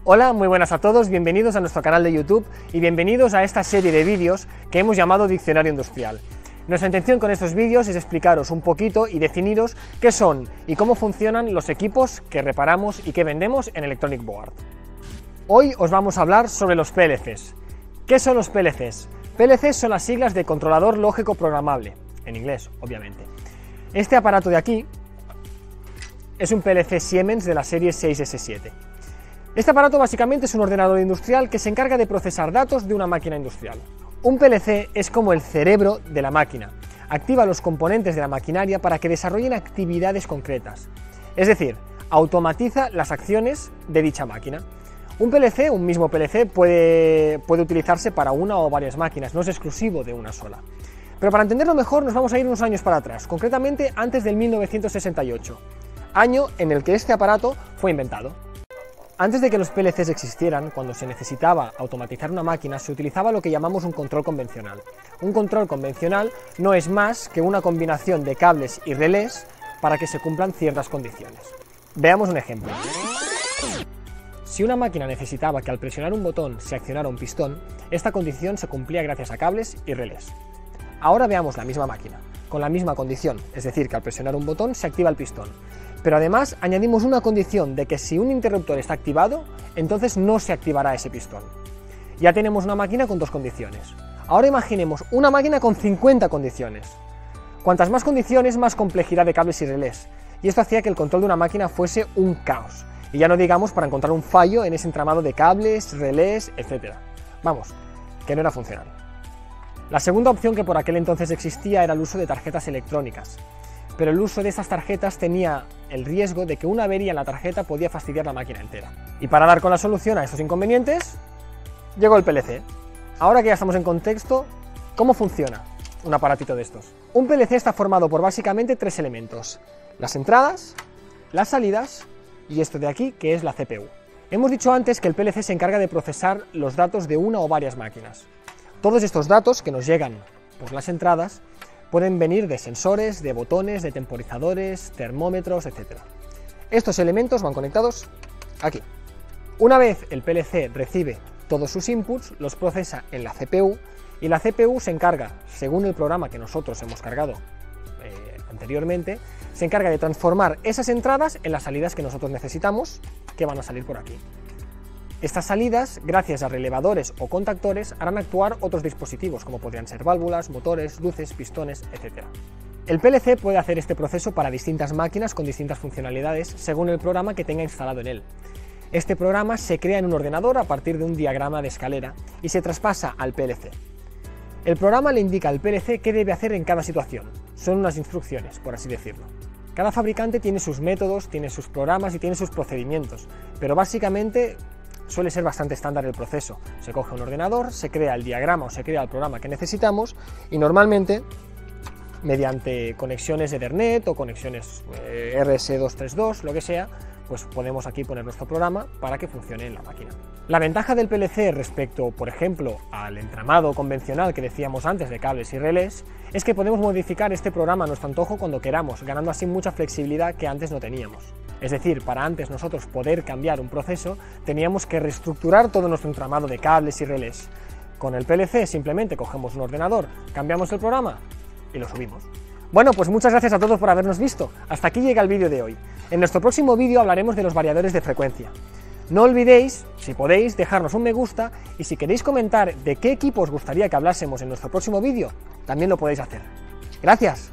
Hola, muy buenas a todos, bienvenidos a nuestro canal de YouTube y bienvenidos a esta serie de vídeos que hemos llamado Diccionario Industrial. Nuestra intención con estos vídeos es explicaros un poquito y definiros qué son y cómo funcionan los equipos que reparamos y que vendemos en Electronic Board. Hoy os vamos a hablar sobre los PLCs. ¿Qué son los PLCs? PLCs son las siglas de controlador lógico programable, en inglés, obviamente. Este aparato de aquí es un PLC Siemens de la serie 6S7. Este aparato básicamente es un ordenador industrial que se encarga de procesar datos de una máquina industrial. Un PLC es como el cerebro de la máquina, activa los componentes de la maquinaria para que desarrollen actividades concretas, es decir, automatiza las acciones de dicha máquina. Un PLC, un mismo PLC, puede utilizarse para una o varias máquinas, no es exclusivo de una sola. Pero para entenderlo mejor nos vamos a ir unos años para atrás, concretamente antes del 1968, año en el que este aparato fue inventado. Antes de que los PLCs existieran, cuando se necesitaba automatizar una máquina, se utilizaba lo que llamamos un control convencional. Un control convencional no es más que una combinación de cables y relés para que se cumplan ciertas condiciones. Veamos un ejemplo. Si una máquina necesitaba que al presionar un botón se accionara un pistón, esta condición se cumplía gracias a cables y relés. Ahora veamos la misma máquina, con la misma condición, es decir, que al presionar un botón se activa el pistón. Pero además añadimos una condición de que si un interruptor está activado, entonces no se activará ese pistón. Ya tenemos una máquina con dos condiciones. Ahora imaginemos una máquina con 50 condiciones. Cuantas más condiciones, más complejidad de cables y relés. Y esto hacía que el control de una máquina fuese un caos. Y ya no digamos para encontrar un fallo en ese entramado de cables, relés, etc. Vamos, que no era funcional. La segunda opción que por aquel entonces existía era el uso de tarjetas electrónicas. Pero el uso de estas tarjetas tenía el riesgo de que una avería en la tarjeta podía fastidiar la máquina entera. Y para dar con la solución a estos inconvenientes, llegó el PLC. Ahora que ya estamos en contexto, ¿cómo funciona un aparatito de estos? Un PLC está formado por básicamente tres elementos: las entradas, las salidas y esto de aquí, que es la CPU. Hemos dicho antes que el PLC se encarga de procesar los datos de una o varias máquinas. Todos estos datos que nos llegan por las entradas pueden venir de sensores, de botones, de temporizadores, termómetros, etc. Estos elementos van conectados aquí. Una vez el PLC recibe todos sus inputs, los procesa en la CPU y la CPU se encarga, según el programa que nosotros hemos cargado anteriormente, se encarga de transformar esas entradas en las salidas que nosotros necesitamos, que van a salir por aquí. Estas salidas, gracias a relevadores o contactores, harán actuar otros dispositivos, como podrían ser válvulas, motores, luces, pistones, etc. El PLC puede hacer este proceso para distintas máquinas con distintas funcionalidades, según el programa que tenga instalado en él. Este programa se crea en un ordenador a partir de un diagrama de escalera y se traspasa al PLC. El programa le indica al PLC qué debe hacer en cada situación. Son unas instrucciones, por así decirlo. Cada fabricante tiene sus métodos, tiene sus programas y tiene sus procedimientos, pero básicamente suele ser bastante estándar el proceso. Se coge un ordenador, se crea el diagrama o se crea el programa que necesitamos y normalmente, mediante conexiones Ethernet o conexiones RS232, lo que sea, pues podemos aquí poner nuestro programa para que funcione en la máquina. La ventaja del PLC respecto, por ejemplo, al entramado convencional que decíamos antes de cables y relés, es que podemos modificar este programa a nuestro antojo cuando queramos, ganando así mucha flexibilidad que antes no teníamos. Es decir, para antes nosotros poder cambiar un proceso, teníamos que reestructurar todo nuestro entramado de cables y relés. Con el PLC simplemente cogemos un ordenador, cambiamos el programa y lo subimos. Bueno, pues muchas gracias a todos por habernos visto. Hasta aquí llega el vídeo de hoy. En nuestro próximo vídeo hablaremos de los variadores de frecuencia. No olvidéis, si podéis, dejarnos un me gusta y si queréis comentar de qué equipo os gustaría que hablásemos en nuestro próximo vídeo, también lo podéis hacer. ¡Gracias!